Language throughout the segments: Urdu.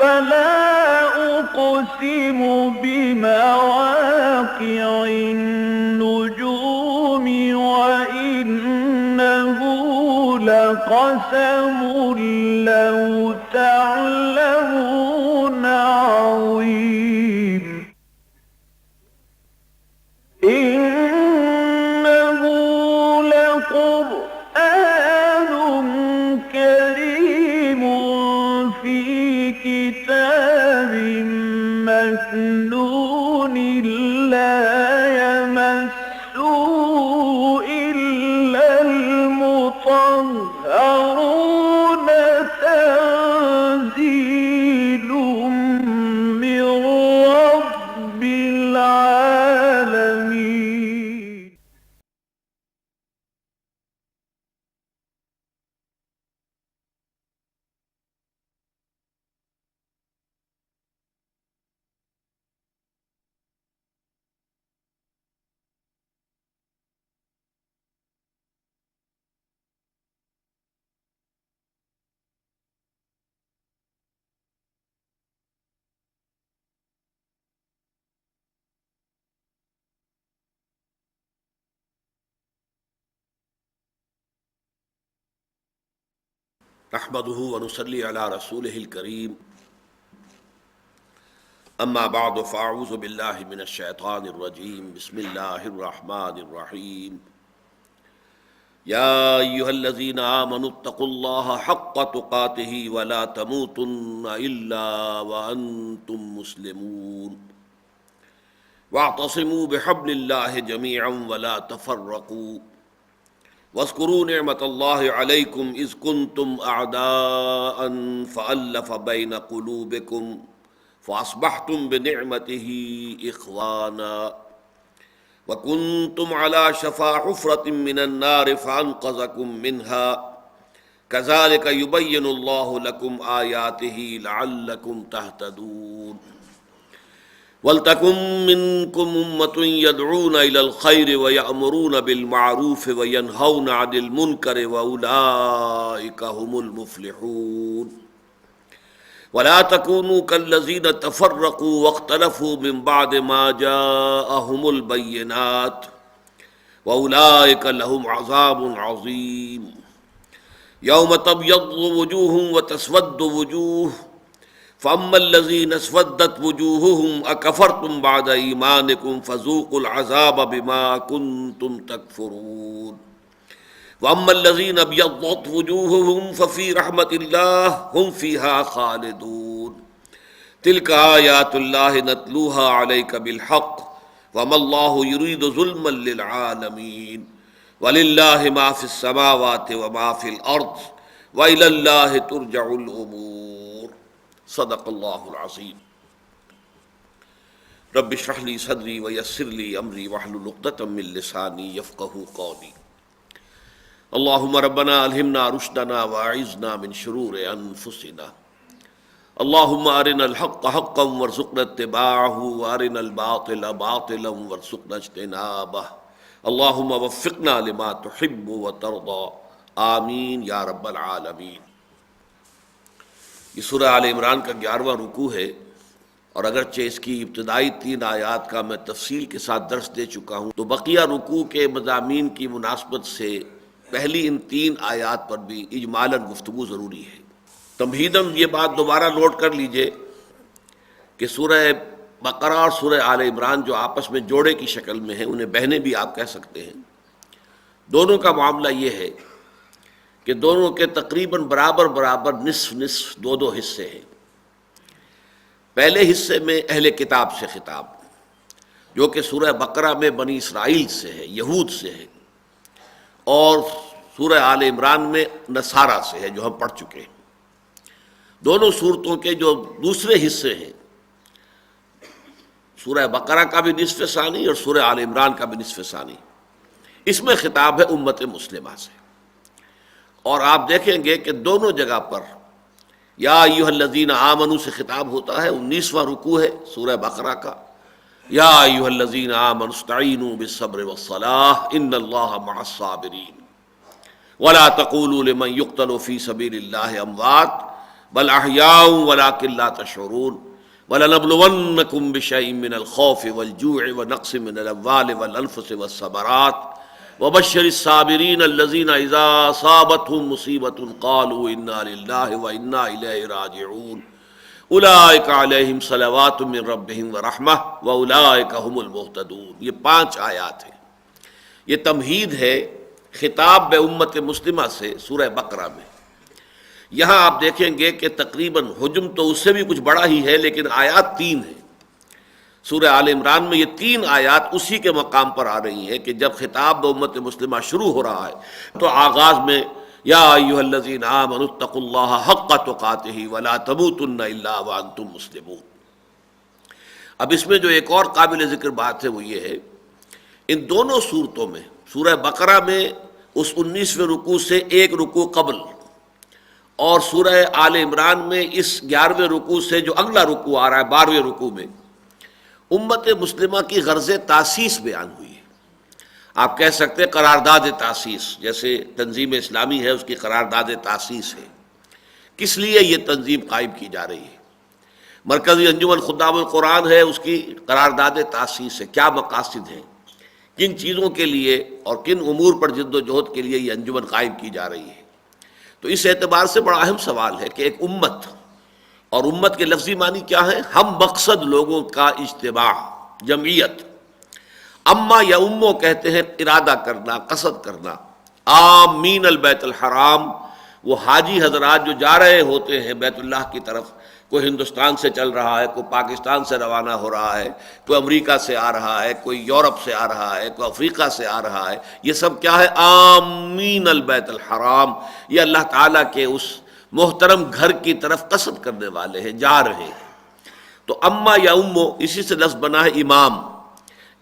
فلا أقسم بمواقع النجوم وإنه لقسم لو تعلمون عظيم إنه لقرآن كريم في كتاب مكنون لا يمسه إلا المطهرون تنزيل من رب العالمين. نحمده ونصلي على رسوله الكريم اما بعد فاعوذ بالله من الشيطان الرجيم بسم الله الرحمن الرحيم يا ايها الذين آمنوا اتقوا الله حق تقاته ولا تموتن الا وانتم مسلمون واعتصموا بحبل الله جميعا ولا تفرقوا واذکروا نعمت اللہ علیکم اذ کنتم اعداء فألف بین قلوبکم فاصبحتم بنعمته اخوانا وکنتم علی شفا حفرة من النار فانقذکم منها کذالک یبین اللہ لکم آیاته لعلکم تہتدون وَلْتَكُن مِّنكُمْ أُمَّةٌ يَدْعُونَ إِلَى الْخَيْرِ وَيَأْمُرُونَ بِالْمَعْرُوفِ وَيَنْهَوْنَ عَنِ الْمُنكَرِ وَأُولَٰئِكَ هُمُ الْمُفْلِحُونَ وَلَا تَكُونُوا كَالَّذِينَ تَفَرَّقُوا وَاخْتَلَفُوا مِن بَعْدِ مَا جَاءَهُمُ الْبَيِّنَاتُ وَأُولَٰئِكَ لَهُمْ عَذَابٌ عَظِيمٌ يَوْمَ تَبْيَضُّ وُجُوهٌ وَتَسْوَدُّ وُجُوهٌ فَأَمَّا الَّذِينَ اسْوَدَّتْ وُجُوهُهُمْ أَكَفَرْتُمْ بَعْدَ إِيمَانِكُمْ فَذُوقُوا الْعَذَابَ بِمَا كُنتُمْ تَكْفُرُونَ وَأَمَّا الَّذِينَ ابْيَضَّتْ وُجُوهُهُمْ فَفِي رَحْمَةِ اللَّهِ هُمْ فِيهَا خَالِدُونَ تِلْكَ آيَاتُ اللَّهِ نَتْلُوهَا عَلَيْكَ بِالْحَقِّ وَمَا اللَّهُ يُرِيدُ ظُلْمًا لِلْعَالَمِينَ وَلِلَّهِ مَا فِي السَّمَاوَاتِ وَمَا فِي الْأَرْضِ وَإِلَى اللَّهِ تُرْجَعُ الْأُمُورُ صدق اللہ العظیم رب اشرح لي صدری ویسر لي امری واحلل عقدۃ من لسانی یفقہوا قولی اللہم ربنا الہمنا رشدنا واعذنا من شرور انفسنا اللہم ارنا الحق حقا وارزقنا اتباعہ وارنا الباطل باطلا وارزقنا اجتنابہ اللہم وفقنا لما تحب وترضى آمین یا رب العالمین۔ یہ سورہ آل عمران کا 11واں رکوع ہے، اور اگرچہ اس کی ابتدائی 3 آیات کا میں تفصیل کے ساتھ درس دے چکا ہوں، تو بقیہ رکوع کے مضامین کی مناسبت سے پہلی ان 3 آیات پر بھی اجمالاً گفتگو ضروری ہے۔ تمہیداً یہ بات دوبارہ نوٹ کر لیجئے کہ سورہ بقرہ اور سورہ آل عمران جو آپس میں جوڑے کی شکل میں ہیں، انہیں بہنیں بھی آپ کہہ سکتے ہیں، دونوں کا معاملہ یہ ہے کہ دونوں کے تقریباً برابر نصف 2 حصے ہیں۔ پہلے حصے میں اہل کتاب سے خطاب، جو کہ سورہ بقرہ میں بنی اسرائیل سے ہے، یہود سے ہے، اور سورہ آل عمران میں نصارہ سے ہے، جو ہم پڑھ چکے ہیں۔ دونوں صورتوں کے جو دوسرے حصے ہیں، سورہ بقرہ کا بھی نصف ثانی اور سورہ آل عمران کا بھی نصف ثانی، اس میں خطاب ہے امت مسلمہ سے، اور آپ دیکھیں گے کہ دونوں جگہ پر یا ایھا الذین آمنوا سے خطاب ہوتا ہے۔ 19واں رکوع ہے سورہ بقرہ کا، یا ایھا الذین آمنوا استعینوا بالصبر والصلاۃ ان اللہ مع الصابرین ولا تقولوا لمن یقتل فی سبیل اللہ اموات بل احیاء ولکن لا تشعرون وَلَنَبْلُوَنَّكُمْ بِشَيْءٍ مِّنَ الْخَوْفِ وَالْجُوعِ وَنَقْصٍ مِّنَ الْأَمْوَالِ وَالْأَنفُسِ وَالثَّمَرَاتِ وَبَشِّرِ الصَّابِرِينَ الَّذِينَ إِذَا أَصَابَتْهُمْ مُصِيبَةٌ قَالُوا إِنَّا لِلَّهِ وَإِنَّا إِلَيْهِ رَاجِعُونَ أُولَٰئِكَ عَلَيْهِمْ صَلَوَاتٌ مِّن رَّبِّهِمْ وَرَحْمَةٌ وَأُولَٰئِكَ هُمُ الْمُهْتَدُونَ۔ یہ 5 آیات ہیں، یہ تمہید ہے خطاب بے امت مسلمہ سے سورہ بقرہ میں۔ یہاں آپ دیکھیں گے کہ تقریباً حجم تو اس سے بھی کچھ بڑا ہی ہے، لیکن آیات 3 ہیں۔ سورہ آل عمران میں یہ 3 آیات اسی کے مقام پر آ رہی ہیں کہ جب خطاب امت مسلمہ شروع ہو رہا ہے تو آغاز میں یا ایھا الذین آمنوا اتقوا اللہ حق تقاتہ ولا تموتن الا وانتم مسلمون۔ اب اس میں جو ایک اور قابل ذکر بات ہے وہ یہ ہے، ان دونوں صورتوں میں سورہ بقرہ میں اس 19ویں رکوع سے ایک رکوع قبل اور سورہ آل عمران میں اس 11ویں رکوع سے جو اگلا رکوع آ رہا ہے 12ویں رکوع میں امت مسلمہ کی غرض تاسیس بیان ہوئی ہے۔ آپ کہہ سکتے ہیں قرارداد تاسیس، جیسے تنظیم اسلامی ہے اس کی قرارداد تاسیس ہے۔ کس لیے یہ تنظیم قائم کی جا رہی ہے؟ مرکزی انجمن خدام القرآن ہے، اس کی قرارداد تاسیس ہے۔ کیا مقاصد ہیں، کن چیزوں کے لیے اور کن امور پر جد و جہد کے لیے یہ انجمن قائم کی جا رہی ہے؟ تو اس اعتبار سے بڑا اہم سوال ہے کہ ایک امت، اور امت کے لفظی معنی کیا ہے؟ ہم مقصد لوگوں کا اجتماع، جمعیت۔ اما یا امو کہتے ہیں ارادہ کرنا، قصد کرنا۔ آمین البیت الحرام، وہ حاجی حضرات جو جا رہے ہوتے ہیں بیت اللہ کی طرف، کوئی ہندوستان سے چل رہا ہے، کوئی پاکستان سے روانہ ہو رہا ہے، کوئی امریکہ سے آ رہا ہے، کوئی یورپ سے آ رہا ہے، کوئی افریقہ سے آ رہا ہے، یہ سب کیا ہے؟ آمین البیت الحرام، یہ اللہ تعالیٰ کے اس محترم گھر کی طرف قصد کرنے والے ہیں، جا رہے ہیں۔ تو اما یا امو اسی سے لفظ بنا ہے امام۔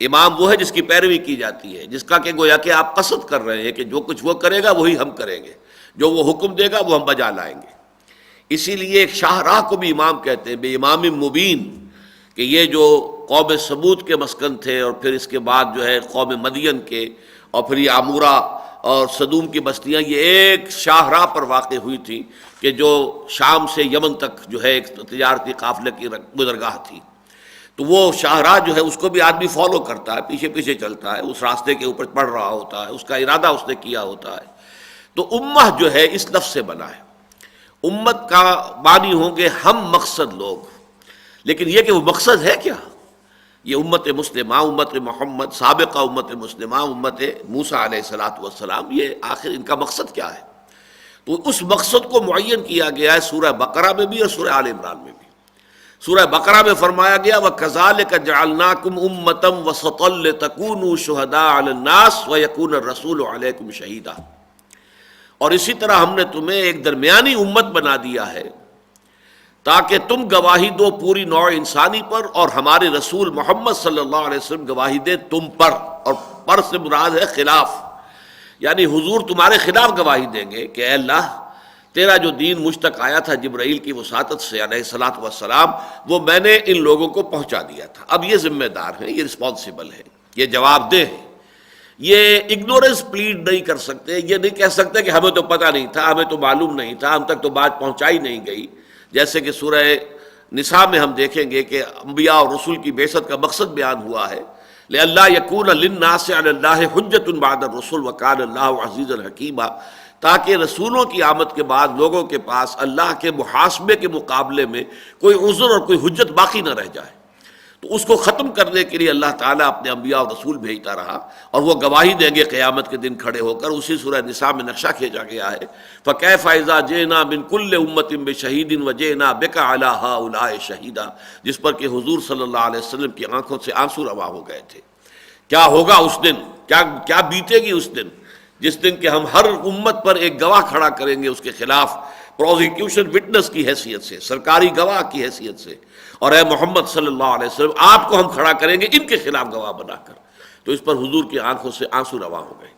امام وہ ہے جس کی پیروی کی جاتی ہے، جس کا کہ گویا کہ آپ قصد کر رہے ہیں کہ جو کچھ وہ کرے گا وہی ہم کریں گے، جو وہ حکم دے گا وہ ہم بجا لائیں گے۔ اسی لیے ایک شاہراہ کو بھی امام کہتے ہیں، بے امام مبین، کہ یہ جو قوم سمود کے مسکن تھے اور پھر اس کے بعد جو ہے قوم مدین کے اور پھر یہ عمورہ اور صدوم کی بستیاں، یہ ایک شاہراہ پر واقع ہوئی تھی کہ جو شام سے یمن تک جو ہے ایک تجارتی قافلے کی گزرگاہ تھی۔ تو وہ شاہراہ جو ہے اس کو بھی آدمی فالو کرتا ہے، پیچھے پیچھے چلتا ہے، اس راستے کے اوپر پڑھ رہا ہوتا ہے، اس کا ارادہ اس نے کیا ہوتا ہے۔ تو امہ جو ہے اس لفظ سے بنا ہے۔ امت کا معنی ہوں گے ہم مقصد لوگ، لیکن یہ کہ وہ مقصد ہے کیا؟ یہ امت مسلمہ، امت محمد، سابقہ امت مسلمہ، امت موسیٰ علیہ السلام، یہ آخر ان کا مقصد کیا ہے؟ تو اس مقصد کو معین کیا گیا ہے سورہ بقرہ میں بھی اور سورہ آل عمران میں بھی۔ سورہ بقرہ میں فرمایا گیا وَكَذَلِكَ جَعَلْنَاكُمْ أُمَّةً وَسَطًا لِتَكُونُوا شُهَدَاءَ عَلَى النَّاسِ وَيَكُونَ الرَّسُولُ عَلَيْكُمْ شَهِيدًا، اور اسی طرح ہم نے تمہیں ایک درمیانی امت بنا دیا ہے تاکہ تم گواہی دو پوری نوع انسانی پر، اور ہمارے رسول محمد صلی اللہ علیہ وسلم گواہی دے تم پر، اور پر سے مراد ہے خلاف، یعنی حضور تمہارے خلاف گواہی دیں گے کہ اے اللہ تیرا جو دین مجھ تک آیا تھا جبرائیل کی وساطت سے علیہ الصلاۃ والسلام، وہ میں نے ان لوگوں کو پہنچا دیا تھا۔ اب یہ ذمہ دار ہیں، یہ رسپانسیبل ہے، یہ جواب دہ ہیں۔ یہ اگنورنس پلیڈ نہیں کر سکتے، یہ نہیں کہہ سکتے کہ ہمیں تو پتہ نہیں تھا، ہمیں تو معلوم نہیں تھا، ہم تک تو بات پہنچائی نہیں گئی۔ جیسے کہ سورہ نساء میں ہم دیکھیں گے کہ انبیاء اور رسول کی بعثت کا مقصد بیان ہوا ہے، لئلا یکون للناس علی اللہ حجۃ بعد الرسل وکان اللہ عزیزا حکیما، تاکہ رسولوں کی آمد کے بعد لوگوں کے پاس اللہ کے محاسبے کے مقابلے میں کوئی عذر اور کوئی حجت باقی نہ رہ جائے۔ تو اس کو ختم کرنے کے لیے اللہ تعالیٰ اپنے انبیاء اور رسول بھیجتا رہا، اور وہ گواہی دیں گے قیامت کے دن کھڑے ہو کر۔ اسی سورہ نساء میں نقشہ کھینچا گیا ہے فَكَيْفَ إِذَا جِئْنَا مِن كُلِّ أُمَّةٍ بِشَهِيدٍ وَجِئْنَا بِكَ عَلَىٰ هَٰؤُلَاءِ شَهِيدًا، جس پر کہ حضور صلی اللہ علیہ وسلم کی آنکھوں سے آنسو روا ہو گئے تھے۔ کیا ہوگا اس دن، کیا بیتے گی اس دن، جس دن کہ ہم ہر امت پر ایک گواہ کھڑا کریں گے اس کے خلاف، پروزیکیوشن وٹنس کی حیثیت سے، سرکاری گواہ کی حیثیت سے، اور اے محمد صلی اللہ علیہ وسلم آپ کو ہم کھڑا کریں گے ان کے خلاف گواہ بنا کر۔ تو اس پر حضور کی آنکھوں سے آنسو روا ہو گئے۔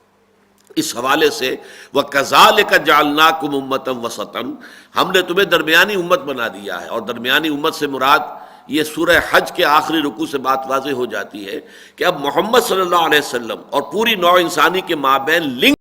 اس حوالے سے وَكَذَلِكَ جَعَلْنَاكُمْ أُمَّةً وَسَطًا، ہم نے تمہیں درمیانی امت بنا دیا ہے، اور درمیانی امت سے مراد یہ سورہ حج کے آخری رکوع سے بات واضح ہو جاتی ہے کہ اب محمد صلی اللہ علیہ وسلم اور پوری نوع انسانی کے مابین لنک